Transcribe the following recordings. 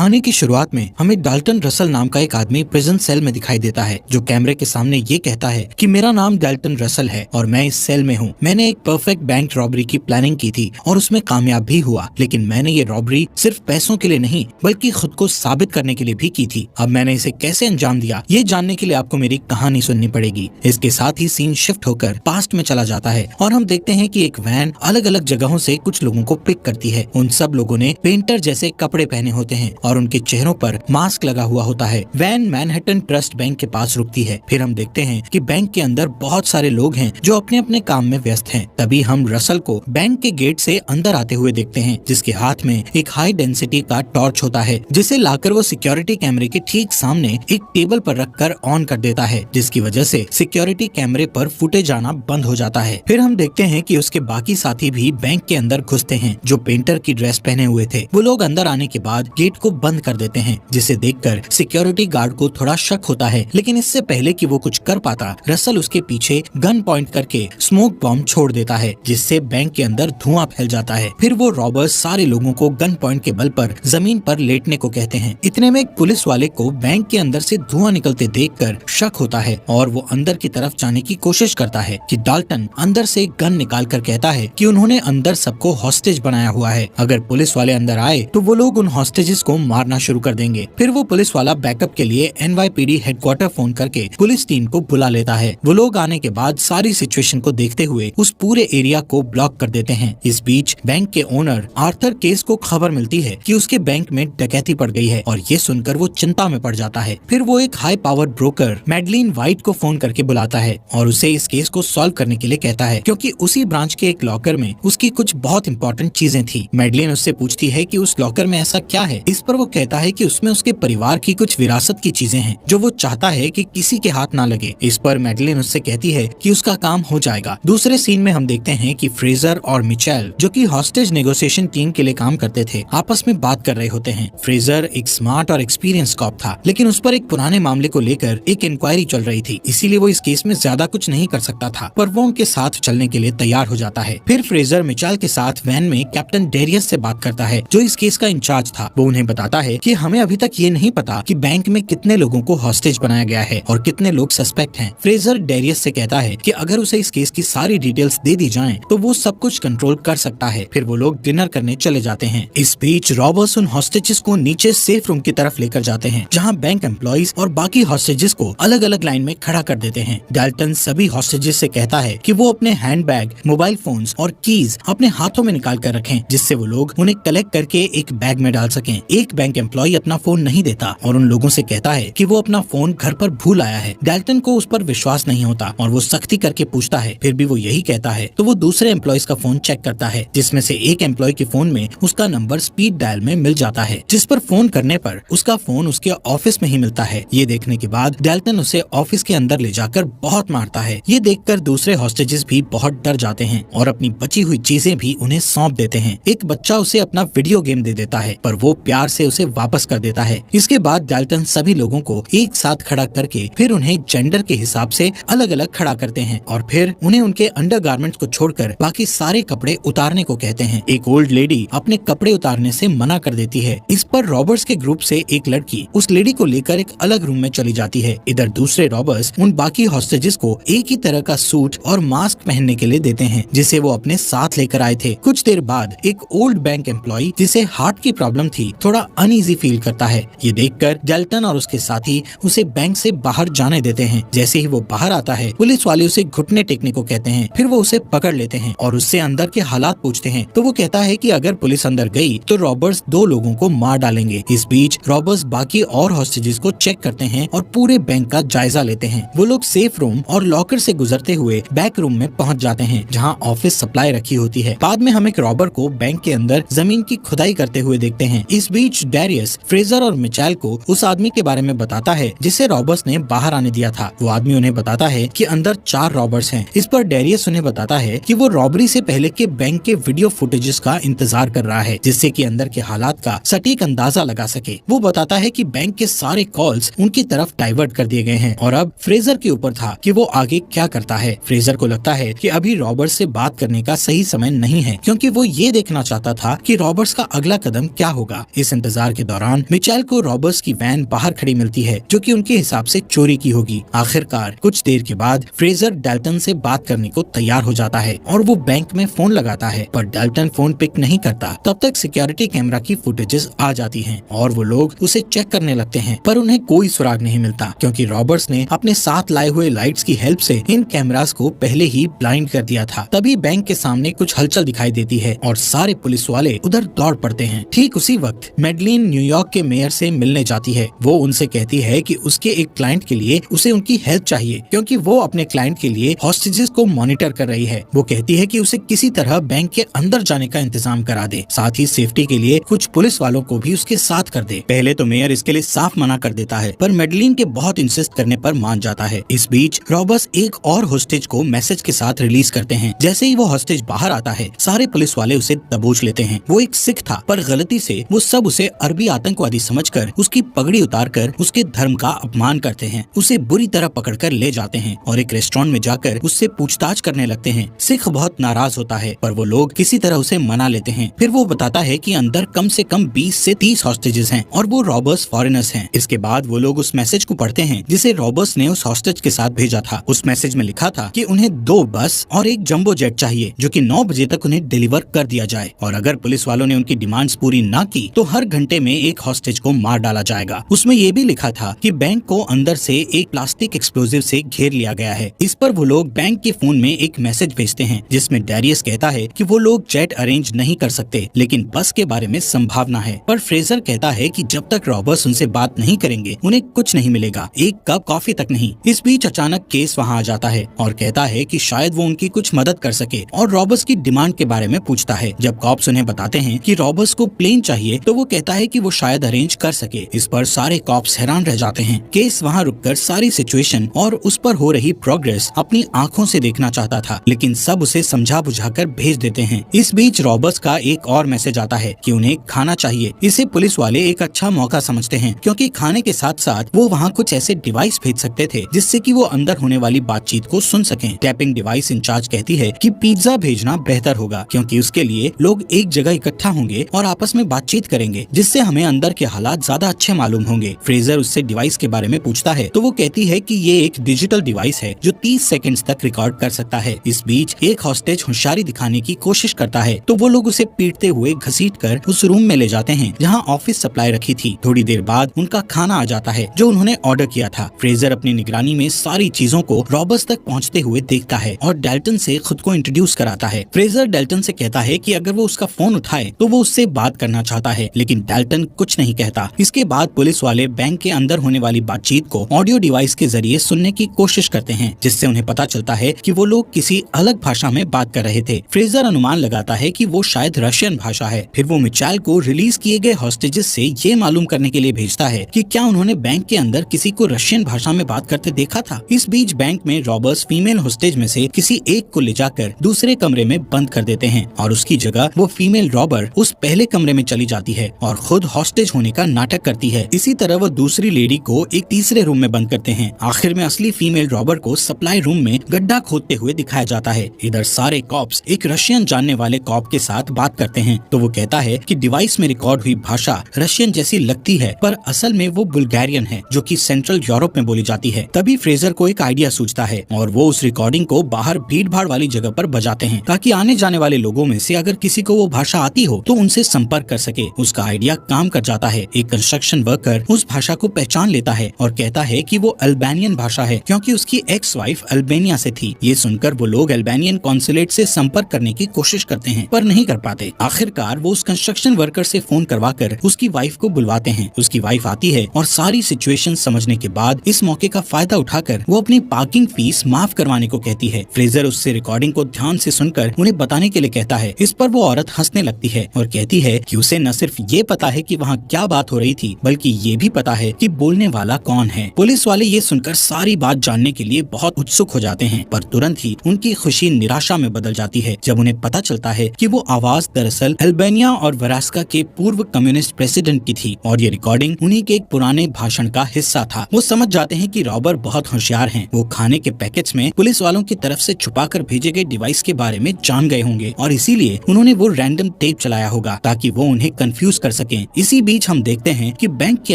कहानी की शुरुआत में हमें डाल्टन रसल नाम का एक आदमी प्रिजन सेल में दिखाई देता है जो कैमरे के सामने ये कहता है कि मेरा नाम डाल्टन रसल है और मैं इस सेल में हूँ। मैंने एक परफेक्ट बैंक रॉबरी की प्लानिंग की थी और उसमें कामयाब भी हुआ, लेकिन मैंने ये रॉबरी सिर्फ पैसों के लिए नहीं बल्कि खुद को साबित करने के लिए भी की थी। अब मैंने इसे कैसे अंजाम दिया ये जानने के लिए आपको मेरी कहानी सुननी पड़ेगी। इसके साथ ही सीन शिफ्ट होकर पास्ट में चला जाता है और हम देखते हैं कि एक वैन अलग अलग जगहों से कुछ लोगों को पिक करती है। उन सब लोगों ने पेंटर जैसे कपड़े पहने होते हैं और उनके चेहरों पर मास्क लगा हुआ होता है। वैन मैनहट्टन ट्रस्ट बैंक के पास रुकती है। फिर हम देखते हैं कि बैंक के अंदर बहुत सारे लोग हैं जो अपने अपने काम में व्यस्त हैं। तभी हम रसल को बैंक के गेट से अंदर आते हुए देखते हैं, जिसके हाथ में एक हाई डेंसिटी का टॉर्च होता है, जिसे लाकर वो सिक्योरिटी कैमरे के ठीक सामने एक टेबल पर रखकर ऑन कर देता है, जिसकी वजह से सिक्योरिटी कैमरे पर फुटेज आना बंद हो जाता है। फिर हम देखते हैं कि उसके बाकी साथी भी बैंक के अंदर घुसते हैं जो पेंटर की ड्रेस पहने हुए थे। वो लोग अंदर आने के बाद गेट को बंद कर देते हैं, जिसे देखकर सिक्योरिटी गार्ड को थोड़ा शक होता है, लेकिन इससे पहले कि वो कुछ कर पाता रसल उसके पीछे गन पॉइंट करके स्मोक बॉम्ब छोड़ देता है, जिससे बैंक के अंदर धुआं फैल जाता है। फिर वो रॉबर्स सारे लोगों को गन पॉइंट के बल पर जमीन पर लेटने को कहते हैं। इतने में एक पुलिस वाले को बैंक के अंदर से धुआं निकलते देखकर शक होता है और वो अंदर की तरफ जाने की कोशिश करता है कि डाल्टन अंदर से गन निकाल कर कहता है कि उन्होंने अंदर सबको हॉस्टेज बनाया हुआ है। अगर पुलिस वाले अंदर आए तो वो लोग उन हॉस्टेजेस को मारना शुरू कर देंगे। फिर वो पुलिस वाला बैकअप के लिए NYPD हेडक्वार्टर फोन करके पुलिस टीम को बुला लेता है। वो लोग आने के बाद सारी सिचुएशन को देखते हुए उस पूरे एरिया को ब्लॉक कर देते हैं। इस बीच बैंक के ओनर आर्थर केस को खबर मिलती है कि उसके बैंक में डकैती पड़ गई है और ये सुनकर वो चिंता में पड़ जाता है। फिर वो एक high power broker Madeline white को फोन करके बुलाता है और उसे इस केस को सॉल्व करने के लिए कहता है, क्योंकि उसी ब्रांच के एक लॉकर में उसकी कुछ बहुत इंपॉर्टेंट चीजें थी। मैडलिन उससे पूछती है कि उस लॉकर में ऐसा क्या है। इस पर वो कहता है कि उसमें उसके परिवार की कुछ विरासत की चीजें हैं जो वो चाहता है कि किसी के हाथ ना लगे। इस पर मैडलिन उससे कहती है कि उसका काम हो जाएगा। दूसरे सीन में हम देखते हैं कि फ्रेजर और मिचेल, जो कि हॉस्टेज नेगोशिएशन टीम के लिए काम करते थे, आपस में बात कर रहे होते हैं। फ्रेजर एक स्मार्ट और एक्सपीरियंस कॉप था, लेकिन उस पर एक पुराने मामले को लेकर एक इंक्वायरी चल रही थी, इसीलिए वो इस केस में ज्यादा कुछ नहीं कर सकता था, पर वो उनके साथ चलने के लिए तैयार हो जाता है। फिर फ्रेजर मिचेल के साथ वैन में कैप्टन डेरियस से बात करता है जो इस केस का इंचार्ज था। वो उन्हें बताता है कि हमें अभी तक ये नहीं पता कि बैंक में कितने लोगों को हॉस्टेज बनाया गया है और कितने लोग सस्पेक्ट हैं। फ्रेजर डेरियस से कहता है कि अगर उसे इस केस की सारी डिटेल्स दे दी जाएं, तो वो सब कुछ कंट्रोल कर सकता है। फिर वो लोग डिनर करने चले जाते हैं। इस बीच रॉबर्स उन हॉस्टेजेस को नीचे सेफ रूम की तरफ लेकर जाते हैं, जहां बैंक एम्प्लॉइज और बाकी हॉस्टेजेस को अलग अलग लाइन में खड़ा कर देते हैं। डाल्टन सभी हॉस्टेजेस से कहता है कि वो अपने हैंडबैग, मोबाइल फोन्स और कीज अपने हाथों में निकाल कर रखें, जिससे वो लोग उन्हें कलेक्ट करके एक बैग में डाल सकें। एक बैंक एम्प्लॉय अपना फोन नहीं देता और उन लोगों से कहता है कि वो अपना फोन घर पर भूल आया है। डाल्टन को उस पर विश्वास नहीं होता और वो सख्ती करके पूछता है, फिर भी वो यही कहता है तो वो दूसरे एम्प्लॉयज का फोन चेक करता है, जिसमें से एक एम्प्लॉय के फोन में उसका नंबर स्पीड डायल में मिल जाता है, जिस पर फोन करने पर उसका फोन उसके ऑफिस में ही मिलता है। ये देखने के बाद डाल्टन उसे ऑफिस के अंदर ले जाकर बहुत मारता है। ये देखकर दूसरे हॉस्टेजेस भी बहुत डर जाते हैं और अपनी बची हुई चीजें भी उन्हें सौंप देते हैं। एक बच्चा उसे अपना वीडियो गेम दे देता है, पर वो प्यार से उसे वापस कर देता है। इसके बाद डाल्टन सभी लोगों को एक साथ खड़ा करके फिर उन्हें जेंडर के हिसाब से अलग अलग खड़ा करते हैं और फिर उन्हें उनके अंडरगारमेंट्स को छोड़कर बाकी सारे कपड़े उतारने को कहते हैं। एक ओल्ड लेडी अपने कपड़े उतारने से मना कर देती है। इस पर रॉबर्स के ग्रुप से एक लड़की उस लेडी को लेकर एक अलग रूम में चली जाती है। इधर दूसरे रॉबर्स उन बाकी हॉस्टेजेस को एक ही तरह का सूट और मास्क पहनने के लिए देते हैं, जिसे वो अपने साथ लेकर आए थे। कुछ देर बाद एक ओल्ड बैंक एम्प्लॉय जिसे हार्ट की प्रॉब्लम थी थोड़ा अनईजी फील करता है। ये देखकर डाल्टन और उसके साथी उसे बैंक से बाहर जाने देते हैं। जैसे ही वो बाहर आता है, पुलिस वाले उसे घुटने टेकने को कहते हैं। फिर वो उसे पकड़ लेते हैं और उससे अंदर के हालात पूछते हैं, तो वो कहता है कि अगर पुलिस अंदर गई तो रॉबर्स 2 लोगों को मार डालेंगे। इस बीच रॉबर्स बाकी और हॉस्टेजेस को चेक करते हैं और पूरे बैंक का जायजा लेते हैं। वो लोग सेफ रूम और लॉकर से गुजरते हुए बैक रूम में पहुंच जाते हैं, जहां ऑफिस सप्लाई रखी होती है। बाद में हम एक रॉबर को बैंक के अंदर जमीन की खुदाई करते हुए देखते हैं। इस बीच डेरियस फ्रेजर और मिचेल को उस आदमी के बारे में बताता है जिसे रॉबर्स ने बाहर आने दिया था। वो आदमी उन्हें बताता है कि अंदर 4 रॉबर्स हैं। इस पर डेरियस उन्हें बताता है कि वो रॉबरी से पहले के बैंक के वीडियो फुटेजेस का इंतजार कर रहा है, जिससे कि अंदर के हालात का सटीक अंदाजा लगा सके। वो बताता है कि बैंक के सारे कॉल्स उनकी तरफ डाइवर्ट कर दिए गए हैं और अब फ्रेजर के ऊपर था कि वो आगे क्या करता है। फ्रेजर को लगता है कि अभी रॉबर्स से बात करने का सही समय नहीं है, क्योंकि वो ये देखना चाहता था कि रॉबर्स का अगला कदम क्या होगा। इस इंतजार इंतजार के दौरान मिचेल को रॉबर्स की वैन बाहर खड़ी मिलती है जो कि उनके हिसाब से चोरी की होगी। आखिरकार कुछ देर के बाद फ्रेजर डाल्टन से बात करने को तैयार हो जाता है और वो बैंक में फोन लगाता है, पर डाल्टन फोन पिक नहीं करता। तब तक सिक्योरिटी कैमरा की फुटेजेस आ जाती हैं और वो लोग उसे चेक करने लगते हैं, पर उन्हें कोई सुराग नहीं मिलता क्योंकि रॉबर्ट्स ने अपने साथ लाए हुए लाइट्स की हेल्प से इन कैमरास को पहले ही ब्लाइंड कर दिया था। तभी बैंक के सामने कुछ हलचल दिखाई देती है और सारे पुलिस वाले उधर दौड़ पड़ते हैं। ठीक उसी वक्त मैडलिन न्यूयॉर्क के मेयर से मिलने जाती है। वो उनसे कहती है कि उसके एक क्लाइंट के लिए उसे उनकी हेल्प चाहिए क्योंकि वो अपने क्लाइंट के लिए हॉस्टेजेस को मॉनिटर कर रही है। वो कहती है कि उसे किसी तरह बैंक के अंदर जाने का इंतजाम करा दे, साथ ही सेफ्टी के लिए कुछ पुलिस वालों को भी उसके साथ कर दे। पहले तो मेयर इसके लिए साफ मना कर देता है, पर मैडलिन के बहुत इंसिस्ट करने पर मान जाता है। इस बीच रॉबर्ट्स एक और हॉस्टेज को मैसेज के साथ रिलीज करते हैं। जैसे ही वो हॉस्टेज बाहर आता है, सारे पुलिस वाले उसे दबोच लेते हैं। वो एक सिख था, पर गलती से वो सब उसे अरबी आतंकवादी समझकर उसकी पगड़ी उतारकर उसके धर्म का अपमान करते हैं। उसे बुरी तरह पकड़कर ले जाते हैं और एक रेस्टोरेंट में जाकर उससे पूछताछ करने लगते हैं। सिख बहुत नाराज होता है, पर वो लोग किसी तरह उसे मना लेते हैं। फिर वो बताता है कि अंदर कम से कम 20 से 30 हॉस्टेजेस हैं और वो रॉबर्ट्स फॉरेनर्स हैं। इसके बाद वो लोग उस मैसेज को पढ़ते हैं जिसे रॉबर्ट्स ने उस हॉस्टेज के साथ भेजा था। उस मैसेज में लिखा था कि उन्हें 2 बस और एक जंबो जेट चाहिए जो कि 9 बजे तक उन्हें डिलीवर कर दिया जाए, और अगर पुलिस वालों ने उनकी डिमांड्स पूरी ना की तो हर घंटे में एक हॉस्टेज को मार डाला जाएगा। उसमें ये भी लिखा था कि बैंक को अंदर से एक प्लास्टिक एक्सप्लोजिव से घेर लिया गया है। इस पर वो लोग बैंक के फोन में एक मैसेज भेजते हैं जिसमें डैरियस कहता है कि वो लोग जेट अरेंज नहीं कर सकते, लेकिन बस के बारे में संभावना है। पर फ्रेजर कहता है कि जब तक रॉबर्ट्स उनसे बात नहीं करेंगे उन्हें कुछ नहीं मिलेगा, एक कप कॉफी तक नहीं। इस बीच अचानक केस वहाँ आ जाता है और कहता है कि शायद वो उनकी कुछ मदद कर सके और रॉबर्ट्स की डिमांड के बारे में पूछता है। जब कॉप्स उन्हें बताते हैं कि रॉबर्ट्स को प्लेन चाहिए तो वो कहता है कि वो शायद अरेंज कर सके। इस पर सारे कॉप्स हैरान रह जाते हैं। केस वहाँ रुककर सारी सिचुएशन और उस पर हो रही प्रोग्रेस अपनी आंखों से देखना चाहता था, लेकिन सब उसे समझा बुझाकर भेज देते हैं। इस बीच रॉबर्ट्स का एक और मैसेज आता है कि उन्हें खाना चाहिए। इसे पुलिस वाले एक अच्छा मौका समझते हैं क्योंकि खाने के साथ साथ वो वहाँ कुछ ऐसे डिवाइस भेज सकते थे जिससे कि वो अंदर होने वाली बातचीत को सुन सकें। टैपिंग डिवाइस इंचार्ज कहती है कि पिज्जा भेजना बेहतर होगा क्योंकि उसके लिए लोग एक जगह इकट्ठा होंगे और आपस में बातचीत करेंगे जिससे हमें अंदर के हालात ज्यादा अच्छे मालूम होंगे। फ्रेजर उससे डिवाइस के बारे में पूछता है तो वो कहती है कि ये एक डिजिटल डिवाइस है जो 30 सेकंड्स तक रिकॉर्ड कर सकता है। इस बीच एक हॉस्टेज होशियारी दिखाने की कोशिश करता है तो वो लोग उसे पीटते हुए घसीटकर उस रूम में ले जाते हैं जहां ऑफिस सप्लाई रखी थी। थोड़ी देर बाद उनका खाना आ जाता है जो उन्होंने ऑर्डर किया था। फ्रेजर अपनी निगरानी में सारी चीजों को रॉबर्ट्स तक पहुंचते हुए देखता है और डाल्टन से खुद को इंट्रोड्यूस कराता है। फ्रेजर डाल्टन से कहता है कि अगर वो उसका फोन उठाए तो वो उससे बात करना चाहता है, लेकिन डाल्टन कुछ नहीं कहता। इसके बाद पुलिस वाले बैंक के अंदर होने वाली बातचीत को ऑडियो डिवाइस के जरिए सुनने की कोशिश करते हैं जिससे उन्हें पता चलता है कि वो लोग किसी अलग भाषा में बात कर रहे थे। फ्रेजर अनुमान लगाता है कि वो शायद रशियन भाषा है। फिर वो मिचेल को रिलीज किए गए हॉस्टेजेस से ये मालूम करने के लिए भेजता है कि क्या उन्होंने बैंक के अंदर किसी को रशियन भाषा में बात करते देखा था। इस बीच बैंक में रॉबर्ट्स फीमेल हॉस्टेज में से किसी एक को ले जाकर दूसरे कमरे में बंद कर देते हैं और उसकी जगह वो फीमेल रॉबर उस पहले कमरे में चली जाती है और खुद हॉस्टेज होने का नाटक करती है। इसी तरह वो दूसरी लेडी को एक तीसरे रूम में बंद करते हैं। आखिर में असली फीमेल रॉबर को सप्लाई रूम में गड्ढा खोदते हुए दिखाया जाता है। इधर सारे कॉप्स एक रशियन जानने वाले कॉप के साथ बात करते हैं तो वो कहता है कि डिवाइस में रिकॉर्ड हुई भाषा रशियन जैसी लगती है, पर असल में वो बुल्गारियन है जो कि सेंट्रल यूरोप में बोली जाती है। तभी फ्रेजर को एक आइडिया सूझता है और वो उस रिकॉर्डिंग को बाहर भीड़ भाड़ वाली जगह पर बजाते हैं ताकि आने जाने वाले लोगों में से अगर किसी को वो भाषा आती हो तो उनसे संपर्क कर सके। उसका आइडिया काम कर जाता है। एक कंस्ट्रक्शन वर्कर उस भाषा को पहचान लेता है और कहता है कि वो अल्बानियन भाषा है क्योंकि उसकी एक्स वाइफ अल्बानिया से थी। ये सुनकर वो लोग अल्बानियन कॉन्सुलेट से संपर्क करने की कोशिश करते हैं पर नहीं कर पाते। आखिरकार वो उस कंस्ट्रक्शन वर्कर से फोन करवाकर उसकी वाइफ को बुलवाते हैं। उसकी वाइफ आती है और सारी सिचुएशन समझने के बाद इस मौके का फायदा उठाकर वो अपनी पार्किंग फीस माफ करवाने को कहती है। फ्रेजर उससे रिकॉर्डिंग को ध्यान से सुनकर उन्हें बताने के लिए कहता है। इस पर वो औरत हंसने लगती है और कहती है कि उसे न सिर्फ ये पता है कि वहाँ क्या बात हो रही थी बल्कि ये भी पता है कि बोलने वाला कौन है। पुलिस वाले ये सुनकर सारी बात जानने के लिए बहुत उत्सुक हो जाते हैं, पर तुरंत ही उनकी खुशी निराशा में बदल जाती है जब उन्हें पता चलता है कि वो आवाज दरअसल अल्बानिया और वरास्का के पूर्व कम्युनिस्ट प्रेसिडेंट की थी और ये रिकॉर्डिंग उन्हीं के एक पुराने भाषण का हिस्सा था। वो समझ जाते हैं कि रॉबर बहुत होशियार हैं। वो खाने के पैकेट्स में पुलिस वालों की तरफ से छुपाकर भेजे गए डिवाइस के बारे में जान गए होंगे और इसीलिए उन्होंने वो रैंडम टेप चलाया होगा ताकि वो उन्हें कंफ्यूज कर सकें। इसी बीच हम देखते हैं कि बैंक के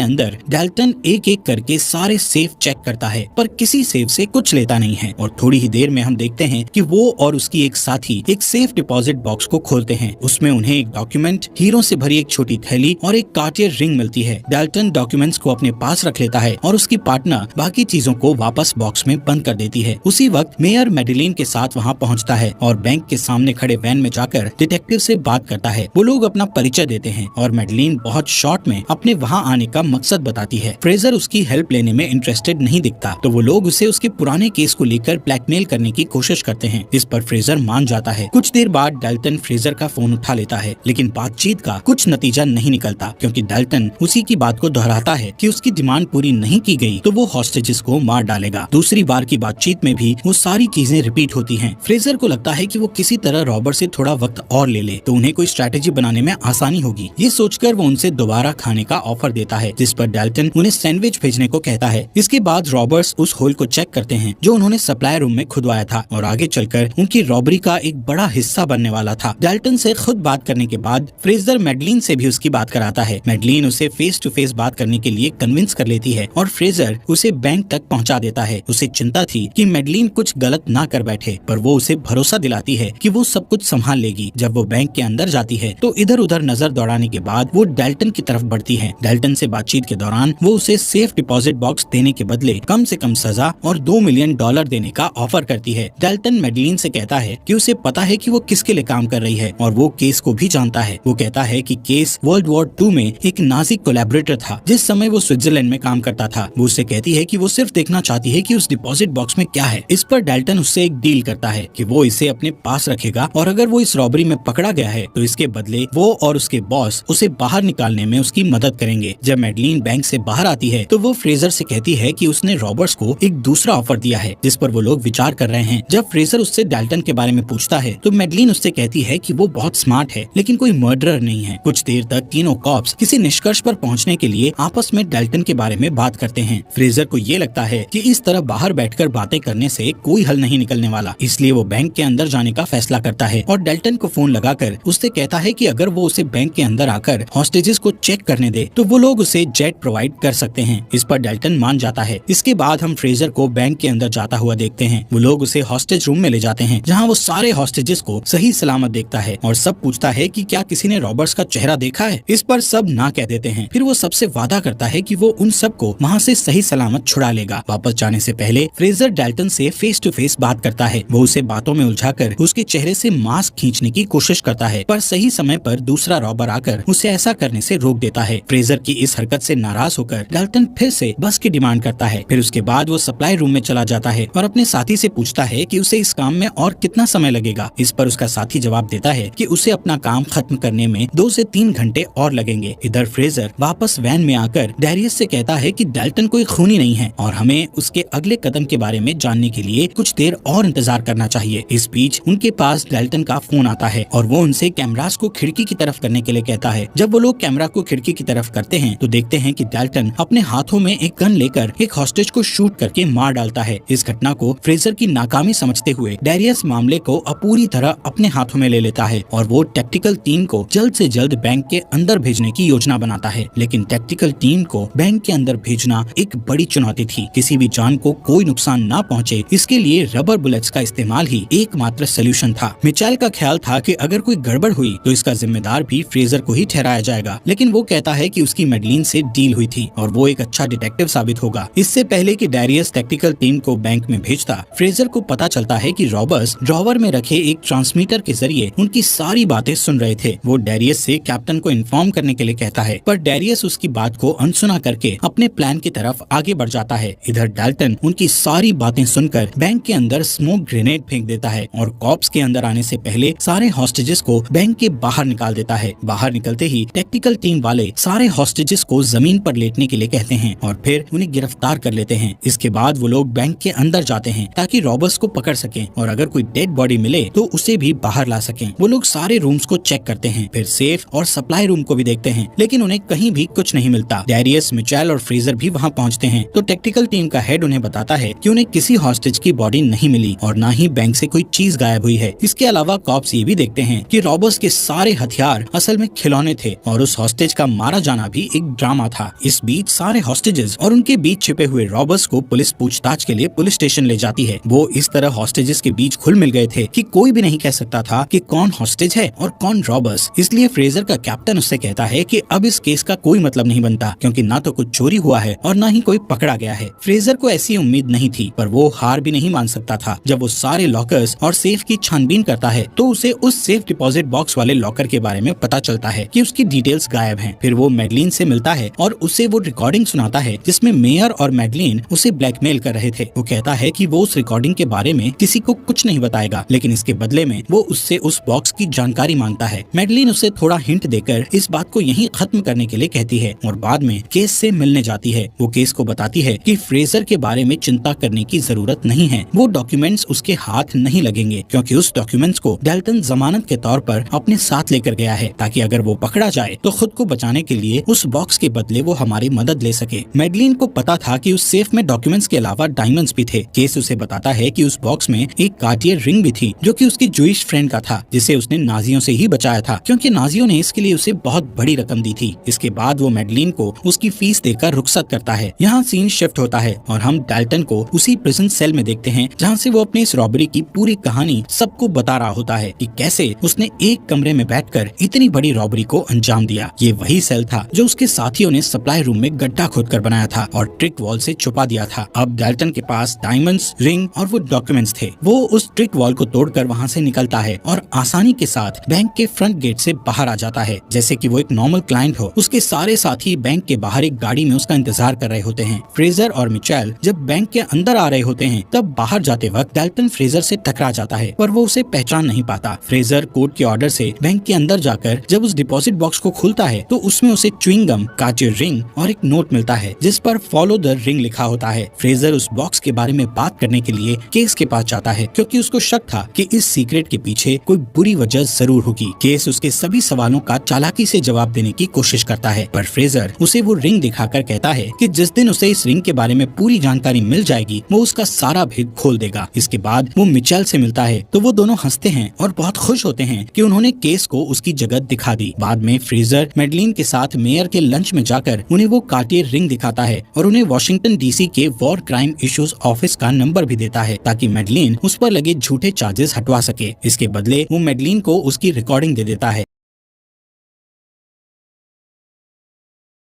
अंदर डाल्टन एक एक करके सारे सेफ चेक करता है, पर किसी सेफ से कुछ लेता नहीं है। और थोड़ी ही देर में हम देखते हैं कि वो और उसकी एक साथी एक सेफ डिपॉजिट बॉक्स को खोलते हैं। उसमें उन्हें एक डॉक्यूमेंट, हीरो से भरी एक छोटी थैली और एक कार्टियर रिंग मिलती है। डाल्टन डॉक्यूमेंट्स को अपने पास रख लेता है और उसकी पार्टनर बाकी चीजों को वापस बॉक्स में बंद कर देती है। उसी वक्त मेयर मैडेलिन के साथ वहाँ पहुँचता है और बैंक के सामने खड़े वैन में जाकर डिटेक्टिव से बात करता है। वो लोग अपना परिचय देते हैं और मैडेलिन बहुत शॉर्ट में अपने वहाँ आने का मकसद बताती है। फ्रेजर उसकी हेल्प लेने में इंटरेस्टेड नहीं दिखता, तो वो लोग उसे उसके पुराने केस को लेकर ब्लैकमेल करने की कोशिश करते हैं। इस पर फ्रेजर मान जाता है। कुछ देर बाद डाल्टन फ्रेजर का फोन उठा लेता है, लेकिन बातचीत का कुछ नतीजा नहीं निकलता, क्योंकि डाल्टन उसी की बात को दोहराता है कि उसकी डिमांड पूरी नहीं की गई तो वो हॉस्टेजेस को मार डालेगा। दूसरी बार की बातचीत में भी वो सारी चीजें रिपीट होती हैं। फ्रेजर को लगता है कि वो किसी तरह रॉबर्ट से थोड़ा वक्त और ले ले तो उन्हें कोई स्ट्रैटेजी बनाने में आसानी होगी। ये सोचकर वो उनसे दोबारा खाने का ऑफर देता है, जिस पर डाल्टन उन्हें सैंडविच भेजने को कहता है। इसके बाद रॉबर्ट्स उस होल को चेक करते हैं जो उन्होंने सप्लाई रूम में खुदवाया था और आगे चलकर उनकी रॉबरी का एक बड़ा हिस्सा बनने वाला था। डाल्टन से खुद बात करने के बाद फ्रेजर मैडेलिन से भी उसकी बात कराता है। मैडेलिन उसे फेस टू फेस बात करने के लिए कन्विंस कर लेती है और फ्रेजर उसे बैंक तक पहुंचा देता है। उसे चिंता थी कि मैडेलिन कुछ गलत ना कर बैठे, पर वो उसे भरोसा दिलाती है कि वो सब कुछ संभाल लेगी। जब वो बैंक के अंदर जाती है तो इधर उधर नजर दौड़ाने के बाद वो डाल्टन की तरफ बढ़ती है। डाल्टन से बातचीत के दौरान वो उसे सेफ डिपॉजिट बॉक्स देने के बदले कम से कम सजा और $2 मिलियन देने का ऑफर करती है। डाल्टन मैडेलिन से कहता है कि उसे पता है कि वो किसके लिए काम कर रही है और वो केस को भी जानता है। वो कहता है कि केस वर्ल्ड वॉर 2 में एक नाजी कोलैबोरेटर था जिस समय वो स्विट्जरलैंड में काम करता था। वो उससे कहती है कि वो सिर्फ देखना चाहती है कि उस डिपॉजिट बॉक्स में क्या है। इस पर डाल्टन उससे एक डील करता है कि वो इसे अपने पास रखेगा और अगर वो इस रॉबरी में पकड़ा गया है तो इसके बदले वो और उसके बॉस उसे बाहर निकालने में उसकी मदद करेंगे। जब मैडेलिन बैंक से बाहर आती है तो वो फ्रेजर से कहती है कि उसने रॉबर्ट्स को एक दूसरा ऑफर दिया है जिस पर वो लोग विचार कर रहे हैं। जब फ्रेजर उससे डाल्टन के बारे में पूछता है तो मैडेलिन उससे कहती है कि वो बहुत स्मार्ट है लेकिन कोई मर्डरर नहीं है। कुछ देर तक तीनों कॉप्स किसी निष्कर्ष पर पहुंचने के लिए आपस में डाल्टन के बारे में बात करते हैं। फ्रेजर को ये लगता है कि इस तरह बाहर बैठकर बातें करने से कोई हल नहीं निकलने वाला, इसलिए वो बैंक के अंदर जाने का फैसला करता है और डाल्टन को फोन लगाकर उससे कहता है कि अगर वो उसे बैंक के अंदर आकर हॉस्टेजेस को चेक करने दे तो वो लोग उसे जेट प्रोवाइड कर सकते हैं। इस पर डाल्टन मान जाता है। इसके बाद हम फ्रेजर को बैंक के अंदर जाता हुआ देखते हैं। वो लोग उसे हॉस्टेज रूम में ले जाते हैं जहाँ वो सारे हॉस्टेजेस को सही सलामत देखता है और सब पूछता है कि क्या किसी ने रॉबर्ट्स का चेहरा देखा है। इस पर सब ना कह देते हैं। फिर वो सबसे वादा करता है कि वो उन सबको वहाँ से सही सलामत छुड़ा लेगा। वापस जाने से पहले फ्रेजर डाल्टन से फेस टू फेस बात करता है। वो उसे बातों में उलझाकर उसके चेहरे से मास्क खींचने की कोशिश करता है, पर सही समय पर दूसरा रॉबर आकर उसे ऐसा करने से रोक देता है। फ्रेजर की इस हरकत से नाराज होकर डाल्टन फिर से बस की डिमांड करता है। फिर उसके बाद वो सप्लाई रूम में चला जाता है और अपने साथी से पूछता है कि उसे इस काम में और कितना समय लगेगा। इस पर उसका साथी जवाब देता है कि उसे अपना काम खत्म करने में 2 से 3 घंटे और लगेंगे। इधर फ्रेजर वापस वैन में आकर डैरियस से कहता है कि डाल्टन कोई खूनी नहीं है और हमें उसके अगले कदम के बारे में जानने के लिए कुछ देर और इंतजार करना चाहिए। इस बीच उनके पास डाल्टन का फोन आता है और वो उनसे कैमरास को खिड़की की तरफ करने के लिए कहता है। जब वो लोग कैमरा को खिड़की की तरफ करते हैं तो देखते हैं कि डाल्टन अपने हाथों में एक गन लेकर एक हॉस्टेज को शूट करके मार डालता है। इस घटना को फ्रेजर की नाकामी समझते हुए डैरियस मामले को पूरी तरह अपने हाथों में ले लेता है और वो टैक्टिकल टीम को जल्द से जल्द बैंक के अंदर भेजने की योजना बनाता है। लेकिन टैक्टिकल टीम को बैंक के अंदर भेजना एक बड़ी चुनौती थी। किसी भी जान को कोई नुकसान ना पहुंचे, इसके लिए रबर बुलेट्स का इस्तेमाल ही एकमात्र सलूशन था। मिचेल का ख्याल था कि अगर कोई गड़बड़ हुई तो इसका जिम्मेदार भी फ्रेजर को ही ठहराया जाएगा, लेकिन वो कहता है कि उसकी मैडेलिन से डील हुई थी और वो एक अच्छा डिटेक्टिव साबित होगा। इससे पहले कि डैरियस टैक्टिकल टीम को बैंक में भेजता, फ्रेजर को पता चलता है कि रॉबर्ट्स ड्रॉवर में रखे एक ट्रांसमीटर के जरिए उनकी सारी बातें सुन रहे थे। वो डैरियस से कैप्टन को इन्फॉर्म करने के लिए कहता है, पर डैरियस उसकी बात को अनसुना करके अपने प्लान की तरफ आगे बढ़ जाता है। इधर डाल्टन उनकी सारी बातें सुनकर बैंक के अंदर स्मोक ग्रेनेड फेंक देता है और कॉप्स के अंदर आने से पहले सारे हॉस्टेजेस को बैंक के बाहर निकाल देता है। बाहर निकलते ही टैक्टिकल टीम वाले सारे हॉस्टेजेस को जमीन पर लेटने के लिए कहते हैं और फिर उन्हें गिरफ्तार कर लेते हैं। इसके बाद वो लोग बैंक के अंदर जाते हैं ताकि रॉबर्ट्स को पकड़ सकें और अगर कोई डेड बॉडी मिले तो उसे भी बाहर ला सकें। वो लोग सारे रूम्स को चेक करते हैं, फिर सेफ और सप्लाई रूम को भी देखते हैं, लेकिन उन्हें कहीं भी कुछ नहीं मिलता। डैरियस, मिचेल और फ्रेजर भी वहाँ पहुँचते हैं तो टैक्टिकल टीम का हेड उन्हें बताता है कि उन्हें किसी हॉस्टेज की बॉडी नहीं मिली और न ही बैंक से कोई चीज गायब हुई है। इसके अलावा कॉप्स ये भी देखते हैं कि रॉबर्ट्स के सारे हथियार असल में खिलौने थे और उस हॉस्टेज का मारा जाना भी एक ड्रामा था। इस बीच सारे हॉस्टेजेस और उनके बीच छिपे हुए रॉबर्स को पुलिस पूछताछ के लिए पुलिस स्टेशन ले जाती है। वो इस तरह हॉस्टेजेस के बीच घुल मिल गए थे कि कोई भी नहीं कह सकता था कि कौन हॉस्टेज है और कौन रॉबर्स। इसलिए फ्रेजर का कैप्टन उससे कहता है कि अब इस केस का कोई मतलब नहीं बनता, क्योंकि ना तो कुछ चोरी हुआ है और ना ही कोई पकड़ा गया है। फ्रेजर को ऐसी उम्मीद नहीं थी, पर वो हार भी नहीं मान सकता था। जब वो सारे लॉकर्स और सेफ की छानबीन करता है तो उसे उस सेफ डिपॉजिट बॉक्स वाले लॉकर के बारे में पता चलता है कि उसकी डिटेल्स गायब हैं। फिर वो मैडलिन से मिलता है और उसे वो रिकॉर्डिंग सुनाता है जिसमें मेयर और मैडलिन उसे ब्लैकमेल कर रहे थे। वो कहता है कि वो उस रिकॉर्डिंग के बारे में किसी को कुछ नहीं बताएगा, लेकिन इसके बदले में वो उससे उस बॉक्स की जानकारी मांगता है। मैडलिन उसे थोड़ा हिंट देकर इस बात को यहीं खत्म करने के लिए कहती है और बाद में केस से मिलने जाती है। वो केस को बताती है कि फ्रेजर के बारे में चिंता करने की जरूरत नहीं है, वो डॉक्यूमेंट्स उसके हाथ नहीं लगेंगे, क्योंकि उस डॉक्यूमेंट्स को डाल्टन जमानत के तौर पर अपने साथ लेकर गया है, ताकि अगर वो पकड़ा जाए तो खुद को बचाने के लिए उस बॉक्स के बदले वो हमारी मदद ले सके। मैडलिन को पता था कि उस सेफ में डॉक्यूमेंट्स के अलावा डायमंड्स भी थे। केस उसे बताता है कि उस बॉक्स में एक कार्टियर रिंग भी थी, जो कि उसकी जूइश फ्रेंड का था, जिसे उसने नाजियों से ही बचाया था, क्योंकि नाजियों ने इसके लिए उसे बहुत बड़ी रकम दी थी। इसके बाद वो मैडलिन को उसकी फीस देकर रुखसत करता है। यहाँ सीन शिफ्ट होता है और हम डाल्टन को उसी प्रिजन सेल में देखते हैं, जहाँ से वो अपनी इस रॉबरी की पूरी कहानी सबको बता रहा होता है कि कैसे उसने एक कमरे में बैठकर इतनी बड़ी रॉबरी को अंजाम दिया। ये वही सेल था जो उसके साथियों ने सप्लाई रूम में गड्ढा खोदकर बनाया था और ट्रिक वॉल से छुपा दिया था। अब डाल्टन के पास डायमंड्स, रिंग और वो डॉक्यूमेंट्स थे। वो उस ट्रिक वॉल को तोड़कर वहाँ से निकलता है और आसानी के साथ बैंक के फ्रंट गेट से बाहर आ जाता है, जैसे कि वो एक नॉर्मल क्लाइंट हो। उसके सारे साथी बैंक के बाहर एक गाड़ी में उसका इंतजार कर रहे होते हैं। फ्रेजर और मिचेल जब बैंक के अंदर आ रहे होते हैं, तब बाहर जाते वक्त डाल्टन फ्रेजर से टकरा जाता है, पर वो उसे पहचान नहीं पाता। फ्रेजर कोर्ट के ऑर्डर से बैंक के अंदर जाकर जब उस डिपॉजिट बॉक्स को खोलता है तो उसमें उसे च्युइंगम, कार्टियर रिंग और एक नोट मिलता है जिस पर फॉलो द रिंग लिखा होता है। फ्रेजर उस बॉक्स के बारे में बात करने के लिए केस के पास जाता है, क्योंकि उसको शक था कि इस सीक्रेट के पीछे कोई बुरी वजह जरूर होगी। केस उसके सभी सवालों का चालाकी से जवाब देने की कोशिश करता है, पर फ्रेजर उसे वो रिंग दिखाकर कहता है कि जिस दिन उसे इस रिंग के बारे में पूरी जानकारी मिल जाएगी, वो उसका सारा भेद खोल देगा। इसके बाद वो मिचेल से मिलता है तो वो दोनों हंसते हैं और बहुत खुश होते हैं कि उन्होंने केस को उसकी जगह दिखा दी। बाद में फ्रेजर मैडलिन के साथ मेयर के लंच में जाकर उन्हें वो कार्टियर रिंग दिखाता है और उन्हें वॉशिंगटन डीसी के वॉर क्राइम इश्यूज ऑफिस का नंबर भी देता है, ताकि मैडलिन उस पर लगे झूठे चार्जेस हटवा सके। इसके बदले वो मैडलिन को उसकी रिकॉर्डिंग दे देता है